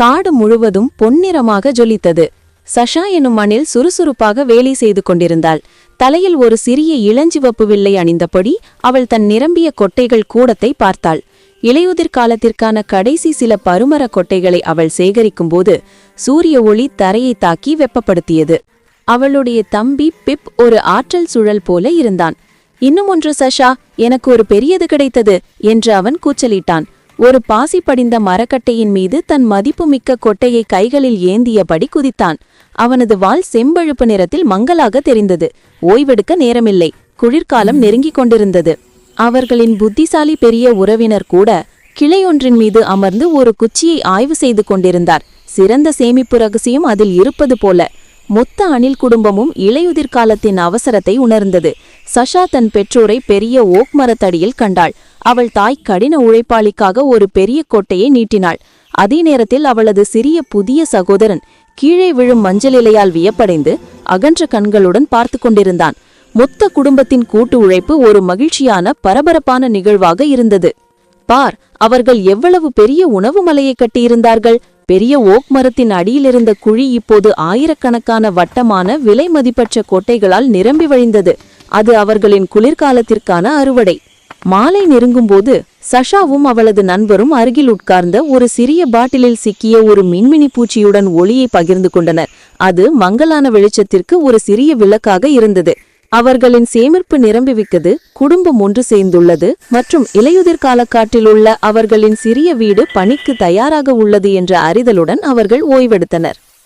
காடு முழுவதும் பொன்னிறமாக ஜொலித்தது. சஷா எனும் மண்ணில் சுறுசுறுப்பாக வேலை செய்து கொண்டிருந்தாள். தலையில் ஒரு சிறிய இளஞ்சிவப்பு வில்லை அணிந்தபடி அவள் தன் நிரம்பிய கொட்டைகள் கூடத்தை பார்த்தாள். இலையுதிர் காலத்திற்கான கடைசி சில பருமர கொட்டைகளை அவள் சேகரிக்கும்போது சூரிய ஒளி தரையை தாக்கி வெப்பப்படுத்தியது. அவளுடைய தம்பி பிப் ஒரு ஆற்றல் சுழல் போல இருந்தான். இன்னும் ஒன்று சஷா, எனக்கு ஒரு பெரியது கிடைத்தது என்று அவன் கூச்சலிட்டான். ஒரு பாசி படிந்த மரக்கட்டையின் மீது தன் மதிப்புமிக்க கொட்டையை கைகளில் ஏந்தியபடி குதித்தான். அவனது வாள் செம்பழுப்பு நிறத்தில் மங்கலாக தெரிந்தது. ஓய்வெடுக்க நேரமில்லை. குளிர்காலம் நெருங்கிக் கொண்டிருந்தது. அவர்களின் புத்திசாலி பெரிய உறவினர் கூட கிளையொன்றின் மீது அமர்ந்து ஒரு குச்சியை ஆய்வு செய்து கொண்டிருந்தார். சிறந்த சேமிப்பு ரகசியம் அதில் இருப்பது போல. மொத்த அணில் குடும்பமும் இலையுதிர் காலத்தின் அவசரத்தை உணர்ந்தது. சஷா தன் பெற்றோரை பெரிய ஓக் மரத்தடியில் கண்டாள். அவள் தாய் கடின உழைப்பாளிக்காக ஒரு பெரிய கொட்டையை நீட்டினாள். அதே நேரத்தில் அவளது சிறிய புதிய சகோதரன் கீழே விழும் மஞ்சள் இலையால் வியப்படைந்து அகன்ற கண்களுடன் பார்த்து கொண்டிருந்தான். மொத்த குடும்பத்தின் கூட்டு உழைப்பு ஒரு மகிழ்ச்சியான பரபரப்பான நிகழ்வாக இருந்தது. பார், அவர்கள் எவ்வளவு பெரிய உணவு மலையை கட்டியிருந்தார்கள். பெரிய ஓக் மரத்தின் அடியிலிருந்த குழி இப்போது ஆயிரக்கணக்கான வட்டமான விலை மதிப்பற்ற கொட்டைகளால் நிரம்பி வழிந்தது. அது அவர்களின் குளிர்காலத்திற்கான அறுவடை. மாலை நெருங்கும்போது சஷாவும் அவளது நண்பரும் அருகில் உட்கார்ந்த ஒரு சிறிய பாட்டிலில் சிக்கிய ஒரு மின்மினி பூச்சியுடன் ஒளியை பகிர்ந்து கொண்டனர். அது மங்கலான வெளிச்சத்திற்கு ஒரு சிறிய விளக்காக இருந்தது. அவர்களின் சேமிப்பு நிரம்பிவிட்டது, குடும்பம் ஒன்று சேர்ந்துள்ளது மற்றும் இலையுதிர் காலக்காட்டிலுள்ள அவர்களின் சிறிய வீடு பணிக்கு தயாராக உள்ளது என்ற அறிதலுடன் அவர்கள் ஓய்வெடுத்தனர்.